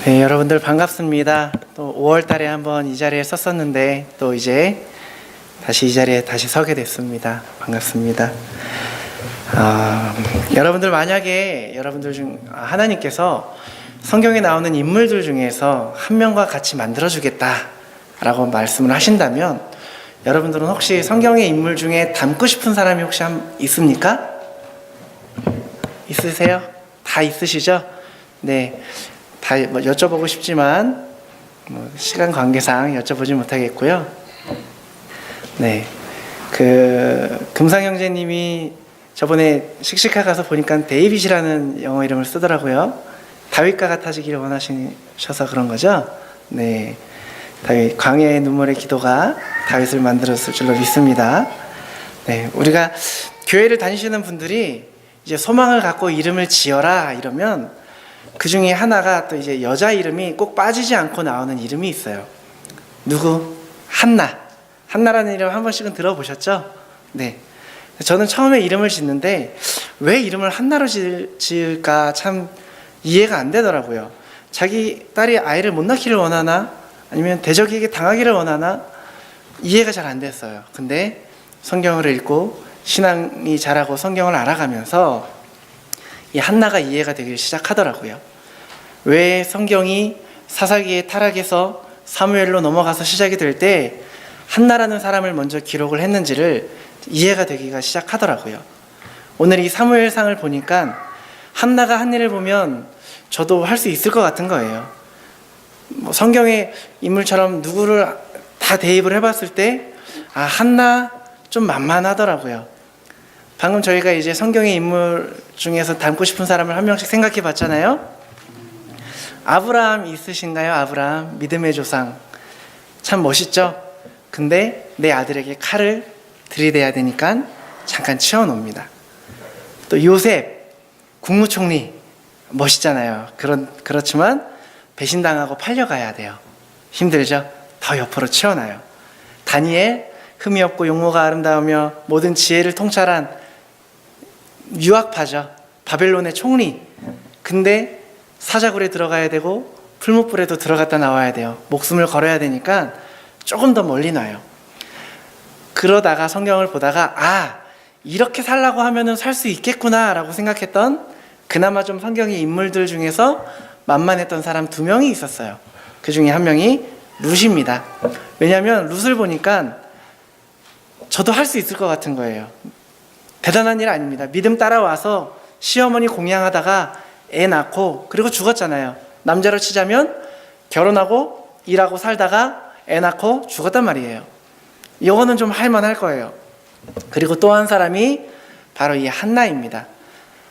네, 여러분들 반갑습니다. 또 5월 달에 한번 이 자리에 섰었는데 또 이제 다시 이 자리에 다시 서게 됐습니다. 반갑습니다. 여러분들 만약에 여러분들 중 하나님께서 성경에 나오는 인물들 중에서 한 명과 같이 만들어주겠다라고 말씀을 하신다면 여러분들은 혹시 성경의 인물 중에 닮고 싶은 사람이 혹시 있습니까? 있으세요? 다 있으시죠? 네. 다 여쭤보고 싶지만 시간 관계상 여쭤보지 못하겠고요. 네, 금상 형제님이 저번에 씩씩하 가서 보니까 데이빗이라는 영어 이름을 쓰더라고요. 다윗과 같아지기를 원하셔서 그런 거죠. 네, 다윗 광야의 눈물의 기도가 다윗을 만들었을 줄로 믿습니다. 네, 우리가 교회를 다니시는 분들이 이제 소망을 갖고 이름을 지어라 이러면 그 중에 하나가 또 이제 여자 이름이 꼭 빠지지 않고 나오는 이름이 있어요. 누구? 한나. 한나라는 이름 한 번씩은 들어보셨죠? 네. 저는 처음에 이름을 짓는데 왜 이름을 한나로 지을까 참 이해가 안 되더라고요. 자기 딸이 아이를 못 낳기를 원하나? 아니면 대적에게 당하기를 원하나? 이해가 잘 안 됐어요. 근데 성경을 읽고 신앙이 자라고 성경을 알아가면서 이 한나가 이해가 되기 시작하더라고요. 왜 성경이 사사기의 타락에서 사무엘로 넘어가서 시작이 될 때 한나라는 사람을 먼저 기록을 했는지를 이해가 되기가 시작하더라고요. 오늘 이 사무엘상을 보니까 한나가 한 일을 보면 저도 할 수 있을 것 같은 거예요. 성경의 인물처럼 누구를 다 대입을 해봤을 때 한나 좀 만만하더라고요. 방금 저희가 이제 성경의 인물 중에서 닮고 싶은 사람을 한 명씩 생각해 봤잖아요. 아브라함 있으신가요? 아브라함, 믿음의 조상. 참 멋있죠? 근데 내 아들에게 칼을 들이대야 되니까 잠깐 치워놓습니다. 또 요셉, 국무총리. 멋있잖아요. 그렇지만 배신당하고 팔려가야 돼요. 힘들죠? 더 옆으로 치워놔요. 다니엘, 흠이 없고 용모가 아름다우며 모든 지혜를 통찰한 유학파죠. 바벨론의 총리. 근데 사자굴에 들어가야 되고 풀무불에도 들어갔다 나와야 돼요. 목숨을 걸어야 되니까 조금 더 멀리 놔요. 그러다가 성경을 보다가 이렇게 살라고 하면은 살 수 있겠구나 라고 생각했던 그나마 좀 성경의 인물들 중에서 만만했던 사람 2명이 있었어요. 그 중에 한 명이 룻입니다. 왜냐하면 룻을 보니까 저도 할 수 있을 것 같은 거예요. 대단한 일 아닙니다. 믿음 따라와서 시어머니 공양하다가 애 낳고 그리고 죽었잖아요. 남자로 치자면 결혼하고 일하고 살다가 애 낳고 죽었단 말이에요. 이거는 좀 할만할 거예요. 그리고 또 한 사람이 바로 이 한나입니다.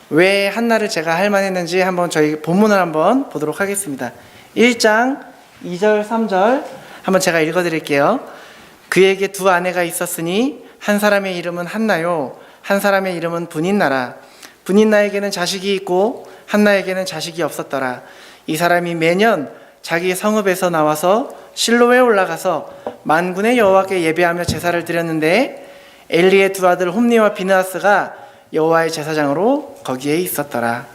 왜 한나를 제가 할만했는지 한번 저희 본문을 한번 보도록 하겠습니다. 1장 2절 3절 한번 제가 읽어드릴게요. 그에게 2 아내가 있었으니 한 사람의 이름은 한나요 한 사람의 이름은 분인나라. 분인나에게는 자식이 있고 한나에게는 자식이 없었더라. 이 사람이 매년 자기 성읍에서 나와서 실로에 올라가서 만군의 여호와께 예배하며 제사를 드렸는데 엘리의 2 아들 홈니와 비느하스가 여호와의 제사장으로 거기에 있었더라.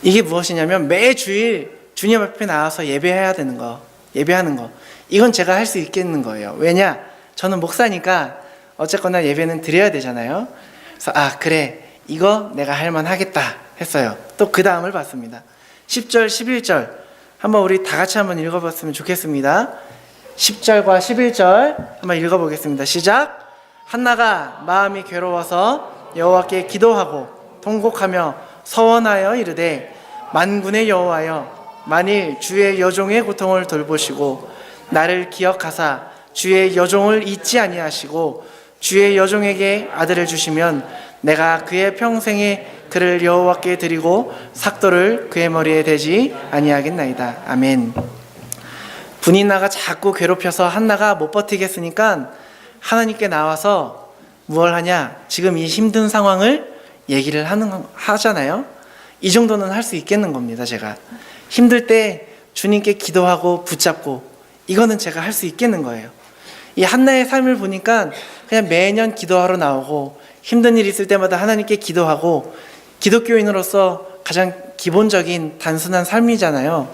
이게 무엇이냐면 매주일 주님 앞에 나와서 예배하는 거. 이건 제가 할 수 있겠는 거예요. 왜냐? 저는 목사니까 어쨌거나 예배는 드려야 되잖아요. 그래서 그래, 이거 내가 할만 하겠다 했어요. 또 그 다음을 봤습니다. 10절 11절 한번 우리 다 같이 한번 읽어봤으면 좋겠습니다. 10절과 11절 한번 읽어보겠습니다. 시작. 한나가 마음이 괴로워서 여호와께 기도하고 통곡하며 서원하여 이르되 만군의 여호와여, 만일 주의 여종의 고통을 돌보시고 나를 기억하사 주의 여종을 잊지 아니하시고 주의 여종에게 아들을 주시면 내가 그의 평생에 그를 여호와께 드리고 삭도를 그의 머리에 대지 아니하겠나이다. 아멘. 분인나가 자꾸 괴롭혀서 한나가 못 버티겠으니까 하나님께 나와서 무얼 하냐? 지금 이 힘든 상황을 얘기를 하잖아요. 이 정도는 할 수 있겠는 겁니다. 제가 힘들 때 주님께 기도하고 붙잡고 이거는 제가 할 수 있겠는 거예요. 이 한나의 삶을 보니까 그냥 매년 기도하러 나오고 힘든 일 있을 때마다 하나님께 기도하고 기독교인으로서 가장 기본적인 단순한 삶이잖아요.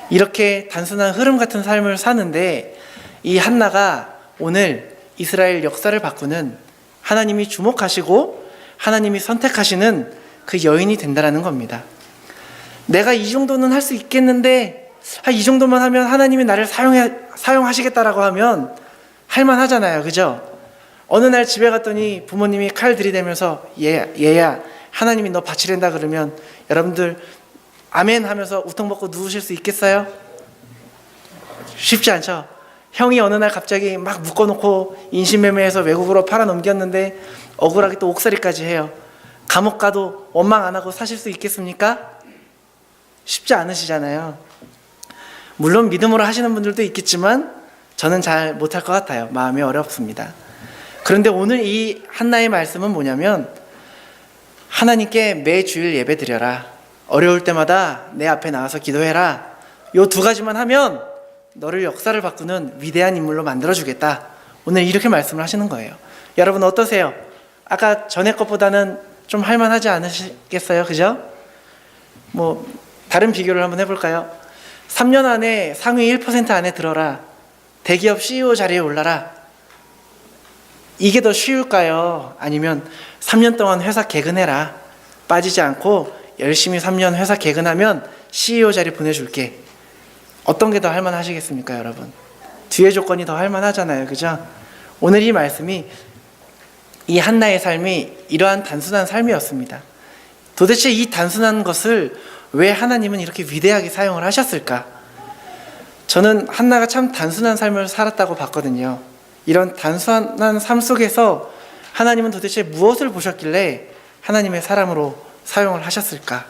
이렇게 단순한 흐름 같은 삶을 사는데 이 한나가 오늘 이스라엘 역사를 바꾸는, 하나님이 주목하시고 하나님이 선택하시는 그 여인이 된다는 겁니다. 내가 이 정도는 할 수 있겠는데, 이 정도만 하면 하나님이 나를 사용하시겠다라고 하면 할만하잖아요. 그죠? 어느 날 집에 갔더니 부모님이 칼 들이대면서 얘야 하나님이 너 바치랜다 그러면 여러분들 아멘 하면서 우통 벗고 누우실 수 있겠어요? 쉽지 않죠. 형이 어느 날 갑자기 막 묶어놓고 인신매매해서 외국으로 팔아 넘겼는데 억울하게 또 옥살이까지 해요. 감옥 가도 원망 안 하고 사실 수 있겠습니까? 쉽지 않으시잖아요. 물론 믿음으로 하시는 분들도 있겠지만 저는 잘 못할 것 같아요. 마음이 어렵습니다. 그런데 오늘 이 한나의 말씀은 뭐냐면, 하나님께 매 주일 예배 드려라, 어려울 때마다 내 앞에 나와서 기도해라, 요 두 가지만 하면 너를 역사를 바꾸는 위대한 인물로 만들어주겠다. 오늘 이렇게 말씀을 하시는 거예요. 여러분 어떠세요? 아까 전에 것보다는 좀 할만하지 않으시겠어요? 그죠? 다른 비교를 한번 해볼까요? 3년 안에 상위 1% 안에 들어라, 대기업 CEO 자리에 올라라. 이게 더 쉬울까요? 아니면 3년 동안 회사 개근해라, 빠지지 않고 열심히 3년 회사 개근하면 CEO 자리 보내줄게. 어떤 게 더 할만하시겠습니까, 여러분? 뒤에 조건이 더 할만하잖아요. 그죠? 오늘 이 말씀이, 이 한나의 삶이 이러한 단순한 삶이었습니다. 도대체 이 단순한 것을 왜 하나님은 이렇게 위대하게 사용을 하셨을까? 저는 한나가 참 단순한 삶을 살았다고 봤거든요. 이런 단순한 삶 속에서 하나님은 도대체 무엇을 보셨길래 하나님의 사람으로 사용을 하셨을까?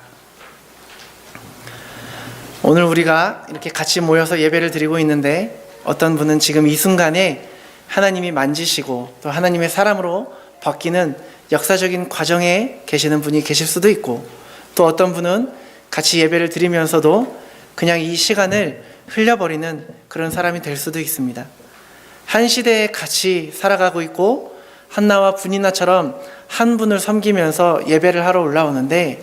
오늘 우리가 이렇게 같이 모여서 예배를 드리고 있는데, 어떤 분은 지금 이 순간에 하나님이 만지시고 또 하나님의 사람으로 바뀌는 역사적인 과정에 계시는 분이 계실 수도 있고, 또 어떤 분은 같이 예배를 드리면서도 그냥 이 시간을 흘려버리는 그런 사람이 될 수도 있습니다. 한 시대에 같이 살아가고 있고, 한나와 분이나처럼 한 분을 섬기면서 예배를 하러 올라오는데,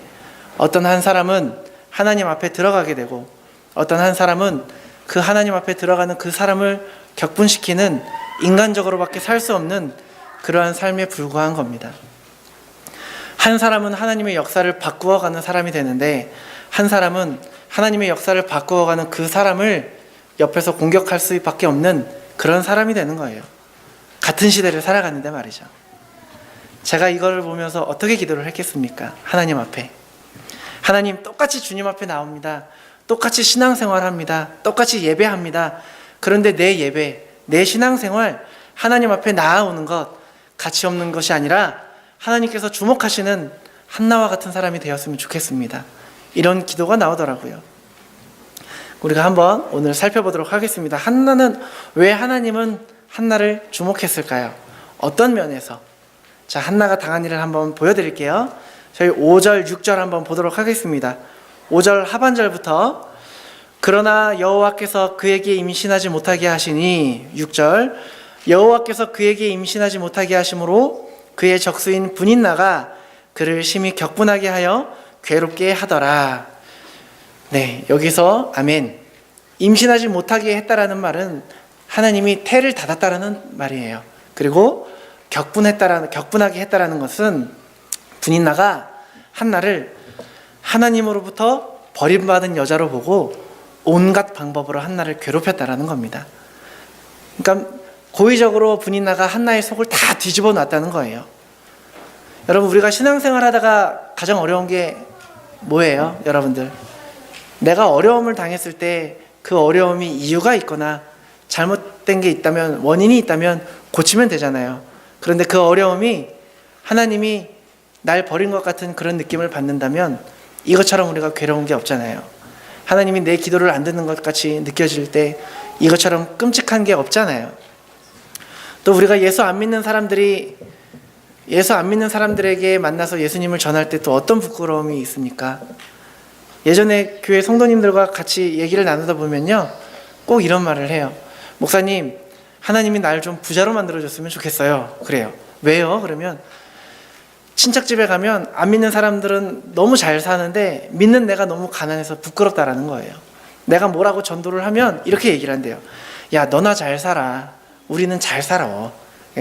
어떤 한 사람은 하나님 앞에 들어가게 되고, 어떤 한 사람은 그 하나님 앞에 들어가는 그 사람을 격분시키는, 인간적으로밖에 살 수 없는 그러한 삶에 불과한 겁니다. 한 사람은 하나님의 역사를 바꾸어가는 사람이 되는데, 한 사람은 하나님의 역사를 바꾸어가는 그 사람을 옆에서 공격할 수밖에 없는 그런 사람이 되는 거예요. 같은 시대를 살아가는데 말이죠. 제가 이걸 보면서 어떻게 기도를 했겠습니까? 하나님 앞에. 하나님, 똑같이 주님 앞에 나옵니다. 똑같이 신앙생활합니다. 똑같이 예배합니다. 그런데 내 예배, 내 신앙생활, 하나님 앞에 나아오는 것, 가치 없는 것이 아니라 하나님께서 주목하시는 한나와 같은 사람이 되었으면 좋겠습니다. 이런 기도가 나오더라고요. 우리가 한번 오늘 살펴보도록 하겠습니다. 한나는 왜 하나님은 한나를 주목했을까요? 어떤 면에서? 자, 한나가 당한 일을 한번 보여드릴게요. 저희 5절, 6절 한번 보도록 하겠습니다. 5절 하반절부터, 그러나 여호와께서 그에게 임신하지 못하게 하시니, 6절, 여호와께서 그에게 임신하지 못하게 하심으로 그의 적수인 분인나가 그를 심히 격분하게 하여 괴롭게 하더라. 네, 여기서 아멘. 임신하지 못하게 했다라는 말은 하나님이 태를 닫았다라는 말이에요. 그리고 격분하게 했다라는 것은 분인나가 한나를 하나님으로부터 버림받은 여자로 보고 온갖 방법으로 한나를 괴롭혔다라는 겁니다. 그러니까 고의적으로 분인나가 한나의 속을 다 뒤집어 놨다는 거예요. 여러분, 우리가 신앙생활 하다가 가장 어려운 게 뭐예요? 여러분들, 내가 어려움을 당했을 때 그 어려움이 이유가 있거나 잘못된 게 있다면, 원인이 있다면 고치면 되잖아요. 그런데 그 어려움이 하나님이 날 버린 것 같은 그런 느낌을 받는다면 이것처럼 우리가 괴로운 게 없잖아요. 하나님이 내 기도를 안 듣는 것 같이 느껴질 때 이것처럼 끔찍한 게 없잖아요. 또 우리가 예수 안 믿는 사람들에게 만나서 예수님을 전할 때 또 어떤 부끄러움이 있습니까? 예전에 교회 성도님들과 같이 얘기를 나누다 보면요, 꼭 이런 말을 해요. 목사님, 하나님이 날 좀 부자로 만들어줬으면 좋겠어요. 그래요. 왜요? 그러면 친척집에 가면 안 믿는 사람들은 너무 잘 사는데 믿는 내가 너무 가난해서 부끄럽다라는 거예요. 내가 뭐라고 전도를 하면 이렇게 얘기를 한대요. 야, 너나 잘 살아. 우리는 잘 살아.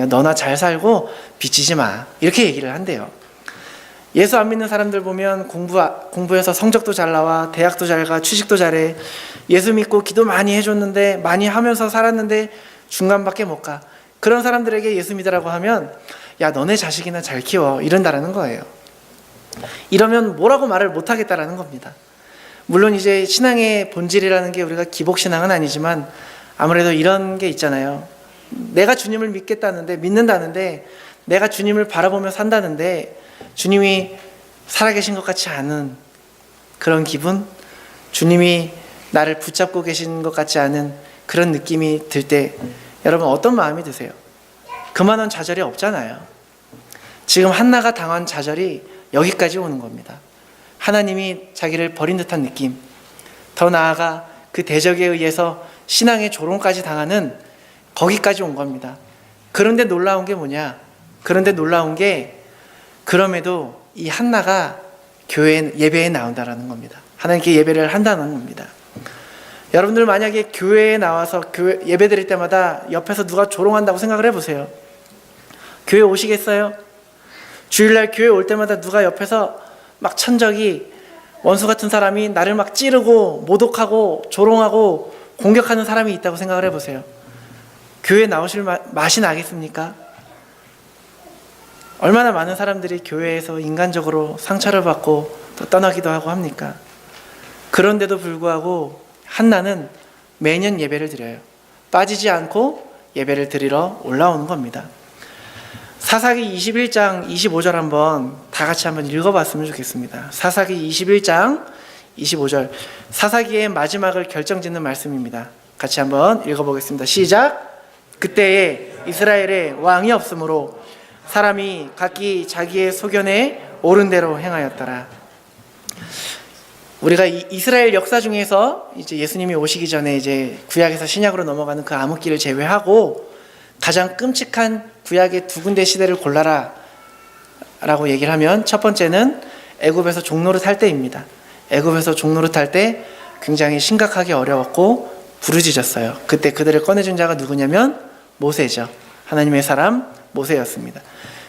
너나 잘 살고 비치지 마. 이렇게 얘기를 한대요. 예수 안 믿는 사람들 보면 공부해서 성적도 잘 나와, 대학도 잘 가, 취직도 잘해. 예수 믿고 기도 많이 해줬는데, 많이 하면서 살았는데 중간밖에 못 가. 그런 사람들에게 예수 믿으라고 하면 야, 너네 자식이나 잘 키워, 이런다라는 거예요. 이러면 뭐라고 말을 못 하겠다라는 겁니다. 물론 이제 신앙의 본질이라는 게 우리가 기복신앙은 아니지만 아무래도 이런 게 있잖아요. 내가 주님을 믿는다는데 내가 주님을 바라보며 산다는데 주님이 살아계신 것 같지 않은 그런 기분, 주님이 나를 붙잡고 계신 것 같지 않은 그런 느낌이 들 때 여러분 어떤 마음이 드세요? 그만한 좌절이 없잖아요. 지금 한나가 당한 좌절이 여기까지 오는 겁니다. 하나님이 자기를 버린 듯한 느낌, 더 나아가 그 대적에 의해서 신앙의 조롱까지 당하는 거기까지 온 겁니다. 그런데 놀라운 게 뭐냐? 그런데 놀라운 게 그럼에도 이 한나가 예배에 나온다라는 겁니다. 하나님께 예배를 한다는 겁니다. 여러분들 만약에 교회에 나와서 예배 드릴 때마다 옆에서 누가 조롱한다고 생각을 해보세요. 교회 오시겠어요? 주일날 교회 올 때마다 누가 옆에서 막 천적이 원수 같은 사람이 나를 막 찌르고 모독하고 조롱하고 공격하는 사람이 있다고 생각을 해보세요. 교회 나오실 맛이 나겠습니까? 얼마나 많은 사람들이 교회에서 인간적으로 상처를 받고 또 떠나기도 하고 합니까? 그런데도 불구하고 한나는 매년 예배를 드려요. 빠지지 않고 예배를 드리러 올라오는 겁니다. 사사기 21장 25절 한번 다 같이 한번 읽어봤으면 좋겠습니다. 사사기 21장 25절, 사사기의 마지막을 결정짓는 말씀입니다. 같이 한번 읽어보겠습니다. 시작. 그때에 이스라엘에 왕이 없으므로 사람이 각기 자기의 소견에 옳은 대로 행하였더라. 우리가 이스라엘 역사 중에서 이제 예수님이 오시기 전에 이제 구약에서 신약으로 넘어가는 그 암흑기를 제외하고 가장 끔찍한 구약의 두 군데 시대를 골라라 라고 얘기를 하면 첫 번째는 애굽에서 종노릇 할 때입니다. 애굽에서 종노릇 할 때 굉장히 심각하게 어려웠고 부르짖었어요. 그때 그들을 꺼내준 자가 누구냐면 모세죠. 하나님의 사람 모세였습니다.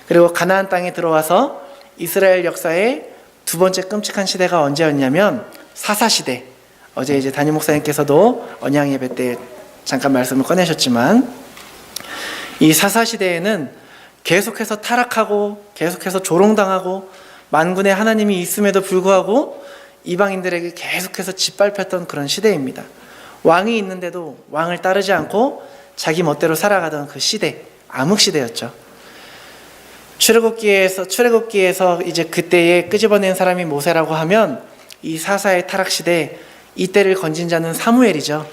그리고 가나안 땅에 들어와서 이스라엘 역사의 두 번째 끔찍한 시대가 언제였냐면 사사시대. 어제 이제 담임 목사님께서도 언양 예배 때 잠깐 말씀을 꺼내셨지만 이 사사시대에는 계속해서 타락하고 계속해서 조롱당하고 만군의 하나님이 있음에도 불구하고 이방인들에게 계속해서 짓밟혔던 그런 시대입니다. 왕이 있는데도 왕을 따르지 않고 자기 멋대로 살아가던 그 시대, 암흑시대였죠. 출애굽기에서 이제 그때에 끄집어낸 사람이 모세라고 하면 이 사사의 타락시대, 이때를 건진 자는 사무엘이죠.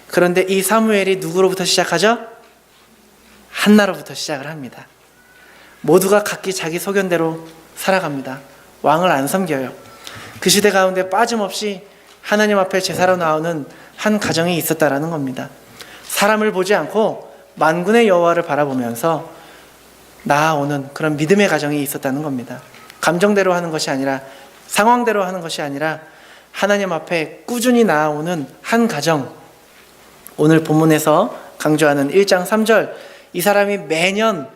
그런데 이 사무엘이 누구로부터 시작하죠? 한나로부터 시작을 합니다. 모두가 각기 자기 소견대로 살아갑니다. 왕을 안 섬겨요. 그 시대 가운데 빠짐없이 하나님 앞에 제사로 나오는 한 가정이 있었다라는 겁니다. 사람을 보지 않고 만군의 여호와를 바라보면서 나아오는 그런 믿음의 가정이 있었다는 겁니다. 감정대로 하는 것이 아니라, 상황대로 하는 것이 아니라 하나님 앞에 꾸준히 나아오는 한 가정. 오늘 본문에서 강조하는 1장 3절, 이 사람이 매년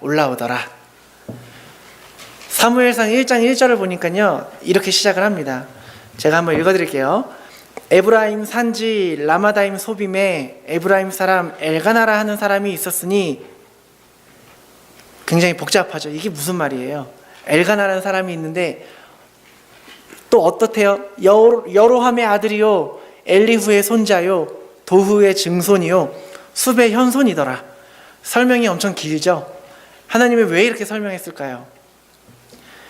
올라오더라. 사무엘상 1장 1절을 보니까요, 이렇게 시작을 합니다. 제가 한번 읽어드릴게요. 에브라임 산지 라마다임 소빔에 에브라임 사람 엘가나라 하는 사람이 있었으니, 굉장히 복잡하죠. 이게 무슨 말이에요? 엘가나라는 사람이 있는데 또 어떻대요? 여로함의 아들이요, 엘리후의 손자요, 도후의 증손이요, 숲의 현손이더라. 설명이 엄청 길죠. 하나님이 왜 이렇게 설명했을까요?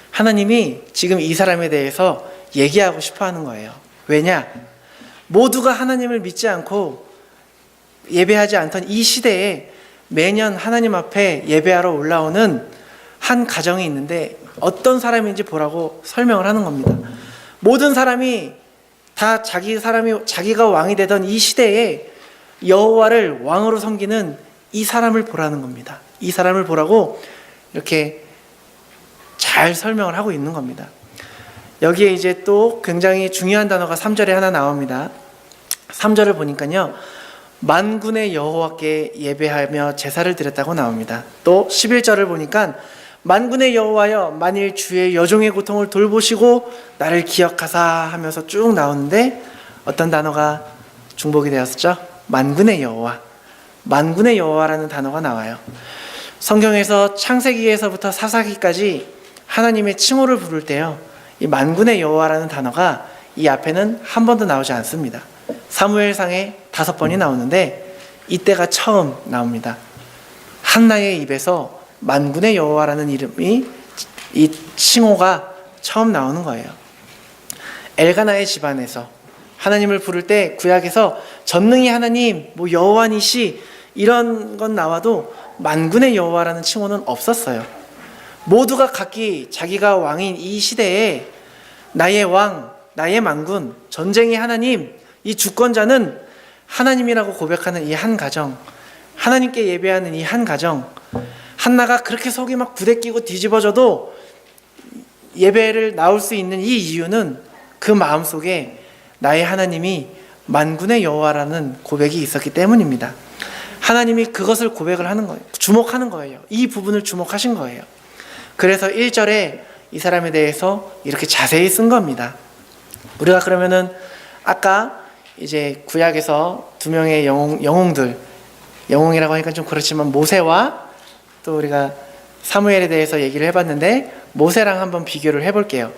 하나님이 지금 이 사람에 대해서 얘기하고 싶어 하는 거예요. 왜냐? 모두가 하나님을 믿지 않고 예배하지 않던 이 시대에 매년 하나님 앞에 예배하러 올라오는 한 가정이 있는데 어떤 사람인지 보라고 설명을 하는 겁니다. 모든 사람이 다 자기가 왕이 되던 이 시대에 여호와를 왕으로 섬기는 이 사람을 보라는 겁니다. 이 사람을 보라고 이렇게 잘 설명을 하고 있는 겁니다. 여기에 이제 또 굉장히 중요한 단어가 3절에 하나 나옵니다. 3절을 보니까요, 만군의 여호와께 예배하며 제사를 드렸다고 나옵니다. 또 11절을 보니까 만군의 여호와여 만일 주의 여종의 고통을 돌보시고 나를 기억하사 하면서 쭉 나오는데 어떤 단어가 중복이 되었었죠? 만군의 여호와, 만군의 여호와라는 단어가 나와요. 성경에서 창세기에서부터 사사기까지 하나님의 칭호를 부를 때요, 이 만군의 여호와라는 단어가 이 앞에는 한 번도 나오지 않습니다. 사무엘상에 5번이 나오는데 이때가 처음 나옵니다. 한나의 입에서 만군의 여호와라는 이름이, 이 칭호가 처음 나오는 거예요. 엘가나의 집안에서 하나님을 부를 때 구약에서 전능히 하나님, 뭐 여호와니시 이런 건 나와도 만군의 여호와라는 칭호는 없었어요. 모두가 각기 자기가 왕인 이 시대에 나의 왕, 나의 만군, 전쟁의 하나님, 이 주권자는 하나님이라고 고백하는 이 한 가정, 하나님께 예배하는 이 한 가정, 한나가 그렇게 속이 막 부대끼고 뒤집어져도 예배를 나올 수 있는 이 이유는 그 마음속에 나의 하나님이 만군의 여호와라는 고백이 있었기 때문입니다. 하나님이 그것을 고백을 하는 거예요. 주목하는 거예요. 이 부분을 주목하신 거예요. 그래서 1절에 이 사람에 대해서 이렇게 자세히 쓴 겁니다. 우리가 그러면은 아까 이제 구약에서 2명의 영웅들, 영웅이라고 하니까 좀 그렇지만 모세와 또 우리가 사무엘에 대해서 얘기를 해봤는데 모세랑 한번 비교를 해볼게요.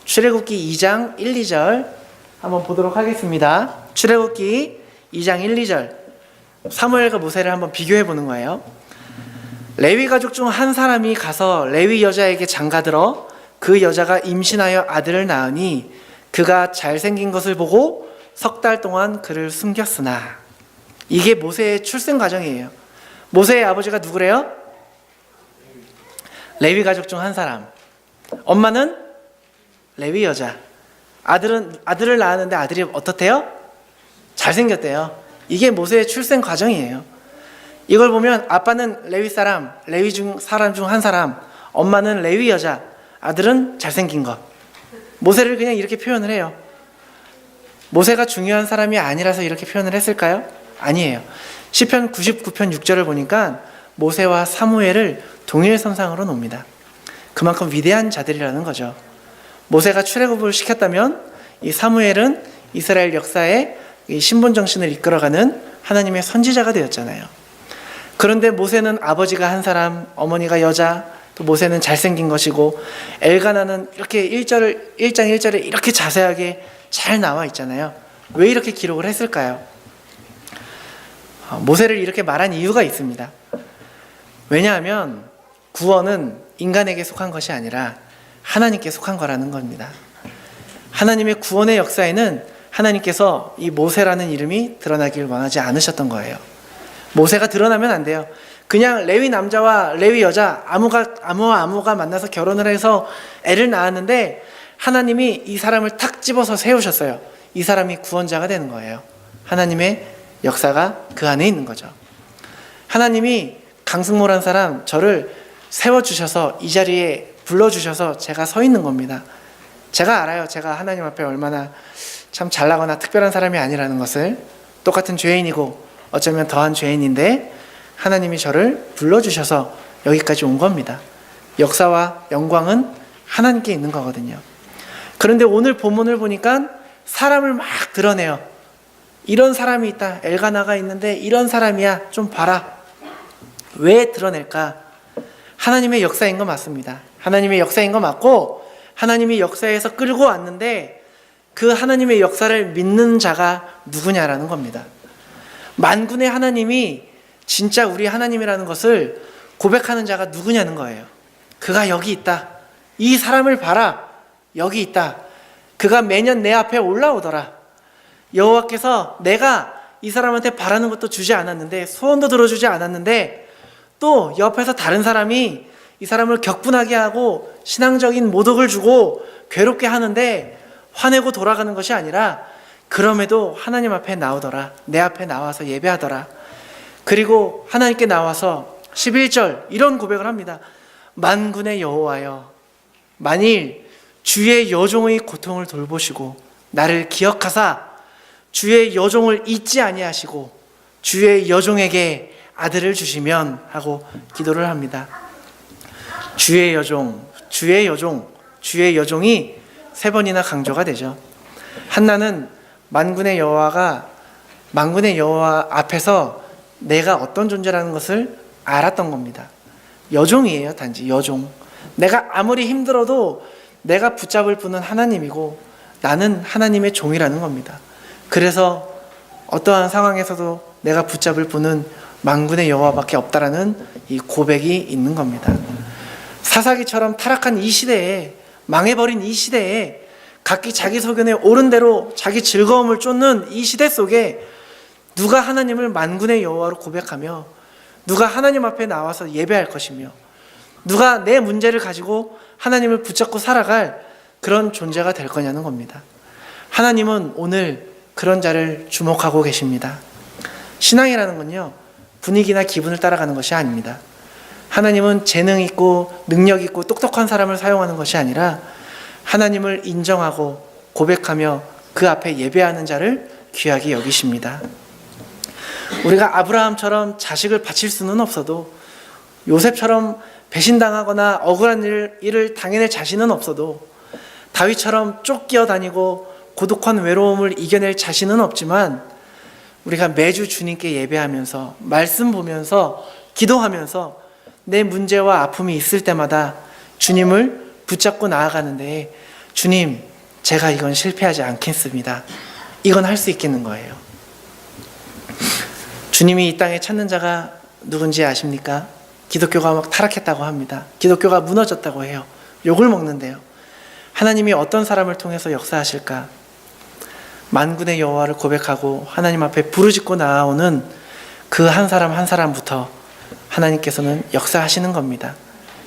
출애굽기 2장 1, 2절 한번 보도록 하겠습니다. 출애굽기 2장 1, 2절 사무엘과 모세를 한번 비교해 보는 거예요. 레위 가족 중 한 사람이 가서 레위 여자에게 장가들어 그 여자가 임신하여 아들을 낳으니 그가 잘생긴 것을 보고 석 달 동안 그를 숨겼으나, 이게 모세의 출생 과정이에요. 모세의 아버지가 누구래요? 레위 가족 중 한 사람. 엄마는 레위 여자. 아들을 낳았는데 아들이 어떻대요? 잘생겼대요. 이게 모세의 출생 과정이에요. 이걸 보면 아빠는 레위 사람, 레위 중 사람 중 한 사람, 엄마는 레위 여자, 아들은 잘생긴 것. 모세를 그냥 이렇게 표현을 해요. 모세가 중요한 사람이 아니라서 이렇게 표현을 했을까요? 아니에요. 시편 99편 6절을 보니까 모세와 사무엘을 동일선상으로 놓습니다. 그만큼 위대한 자들이라는 거죠. 모세가 출애굽을 시켰다면 이 사무엘은 이스라엘 역사에 이 신분 정신을 이끌어가는 하나님의 선지자가 되었잖아요. 그런데 모세는 아버지가 한 사람, 어머니가 여자, 또 모세는 잘생긴 것이고, 엘가나는 이렇게 1장 1절에 이렇게 자세하게 잘 나와 있잖아요. 왜 이렇게 기록을 했을까요? 모세를 이렇게 말한 이유가 있습니다. 왜냐하면 구원은 인간에게 속한 것이 아니라 하나님께 속한 거라는 겁니다. 하나님의 구원의 역사에는 하나님께서 이 모세라는 이름이 드러나길 원하지 않으셨던 거예요. 모세가 드러나면 안 돼요. 그냥 레위 남자와 레위 여자 아무가 만나서 결혼을 해서 애를 낳았는데 하나님이 이 사람을 탁 집어서 세우셨어요. 이 사람이 구원자가 되는 거예요. 하나님의 역사가 그 안에 있는 거죠. 하나님이 강승모란 사람, 저를 세워주셔서 이 자리에 불러주셔서 제가 서 있는 겁니다. 제가 알아요. 제가 하나님 앞에 얼마나 참 잘나거나 특별한 사람이 아니라는 것을. 똑같은 죄인이고 어쩌면 더한 죄인인데 하나님이 저를 불러주셔서 여기까지 온 겁니다. 역사와 영광은 하나님께 있는 거거든요. 그런데 오늘 본문을 보니까 사람을 막 드러내요. 이런 사람이 있다. 엘가나가 있는데 이런 사람이야. 좀 봐라. 왜 드러낼까? 하나님의 역사인 거 맞습니다. 하나님의 역사인 거 맞고 하나님이 역사에서 끌고 왔는데 그 하나님의 역사를 믿는 자가 누구냐라는 겁니다. 만군의 하나님이 진짜 우리 하나님이라는 것을 고백하는 자가 누구냐는 거예요. 그가 여기 있다. 이 사람을 봐라. 여기 있다. 그가 매년 내 앞에 올라오더라. 여호와께서 내가 이 사람한테 바라는 것도 주지 않았는데, 소원도 들어주지 않았는데, 또 옆에서 다른 사람이 이 사람을 격분하게 하고 신앙적인 모독을 주고 괴롭게 하는데 화내고 돌아가는 것이 아니라 그럼에도 하나님 앞에 나오더라. 내 앞에 나와서 예배하더라. 그리고 하나님께 나와서 11절 이런 고백을 합니다. 만군의 여호와여, 만일 주의 여종의 고통을 돌보시고 나를 기억하사 주의 여종을 잊지 아니하시고 주의 여종에게 아들을 주시면 하고 기도를 합니다. 주의 여종, 주의 여종, 주의 여종이 3번이나 강조가 되죠. 한나는 만군의 여호와 앞에서 내가 어떤 존재라는 것을 알았던 겁니다. 여종이에요. 단지 여종. 내가 아무리 힘들어도 내가 붙잡을 분은 하나님이고 나는 하나님의 종이라는 겁니다. 그래서 어떠한 상황에서도 내가 붙잡을 분은 만군의 여호와밖에 없다라는 이 고백이 있는 겁니다. 사사기처럼 타락한 이 시대에, 망해버린 이 시대에, 각기 자기 소견에 옳은 대로 자기 즐거움을 쫓는 이 시대 속에 누가 하나님을 만군의 여호와로 고백하며 누가 하나님 앞에 나와서 예배할 것이며 누가 내 문제를 가지고 하나님을 붙잡고 살아갈 그런 존재가 될 거냐는 겁니다. 하나님은 오늘 그런 자를 주목하고 계십니다. 신앙이라는 건요, 분위기나 기분을 따라가는 것이 아닙니다. 하나님은 재능 있고 능력 있고 똑똑한 사람을 사용하는 것이 아니라 하나님을 인정하고 고백하며 그 앞에 예배하는 자를 귀하게 여기십니다. 우리가 아브라함처럼 자식을 바칠 수는 없어도, 요셉처럼 배신당하거나 억울한 일을 당해낼 자신은 없어도, 다윗처럼 쫓겨 다니고 고독한 외로움을 이겨낼 자신은 없지만, 우리가 매주 주님께 예배하면서 말씀 보면서 기도하면서 내 문제와 아픔이 있을 때마다 주님을 붙잡고 나아가는데, 주님, 제가 이건 실패하지 않겠습니다. 이건 할 수 있겠는 거예요. 주님이 이 땅에 찾는 자가 누군지 아십니까? 기독교가 막 타락했다고 합니다. 기독교가 무너졌다고 해요. 욕을 먹는데요. 하나님이 어떤 사람을 통해서 역사하실까? 만군의 여호와를 고백하고 하나님 앞에 부르짖고 나아오는 그 한 사람 한 사람부터 하나님께서는 역사하시는 겁니다.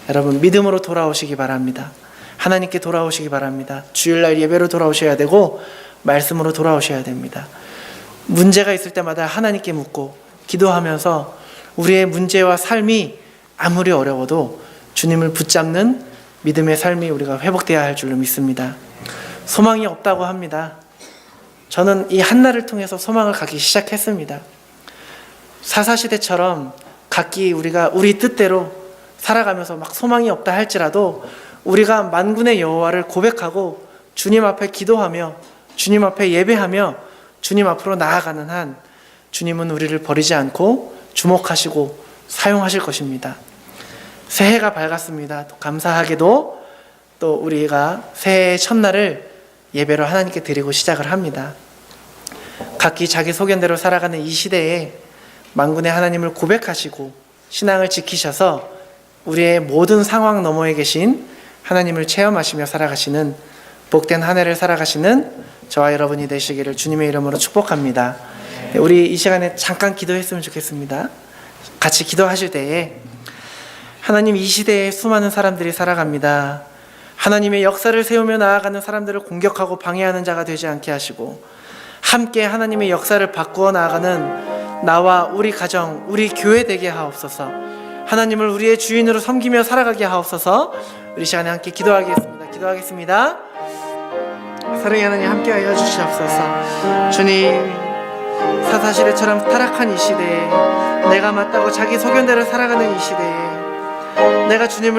여러분, 믿음으로 돌아오시기 바랍니다. 하나님께 돌아오시기 바랍니다. 주일날 예배로 돌아오셔야 되고 말씀으로 돌아오셔야 됩니다. 문제가 있을 때마다 하나님께 묻고 기도하면서 우리의 문제와 삶이 아무리 어려워도 주님을 붙잡는 믿음의 삶이 우리가 회복되어야 할 줄로 믿습니다. 소망이 없다고 합니다. 저는 이 한나를 통해서 소망을 갖기 시작했습니다. 사사시대처럼 각기 우리가 우리 뜻대로 살아가면서 막 소망이 없다 할지라도 우리가 만군의 여호와를 고백하고 주님 앞에 기도하며 주님 앞에 예배하며 주님 앞으로 나아가는 한 주님은 우리를 버리지 않고 주목하시고 사용하실 것입니다. 새해가 밝았습니다. 또 감사하게도 또 우리가 새해의 첫날을 예배로 하나님께 드리고 시작을 합니다. 각기 자기 소견대로 살아가는 이 시대에 만군의 하나님을 고백하시고 신앙을 지키셔서 우리의 모든 상황 너머에 계신 하나님을 체험하시며 살아가시는 복된 한 해를 살아가시는 저와 여러분이 되시기를 주님의 이름으로 축복합니다. 우리 이 시간에 잠깐 기도했으면 좋겠습니다. 같이 기도하실 때에 하나님, 이 시대에 수많은 사람들이 살아갑니다. 하나님의 역사를 세우며 나아가는 사람들을 공격하고 방해하는 자가 되지 않게 하시고 함께 하나님의 역사를 바꾸어 나아가는 나와 우리 가정, 우리 교회 되게 하옵소서. 하나님을 우리의 주인으로 섬기며 살아가게 하옵소서. 우리 시간에 함께 기도하겠습니다. 사랑의 하나님, 함께하여 주시옵소서. 주님, 사사시대처럼 타락한 이 시대에 내가 맞다고 자기 소견대로 살아가는 이 시대에 내가 주님을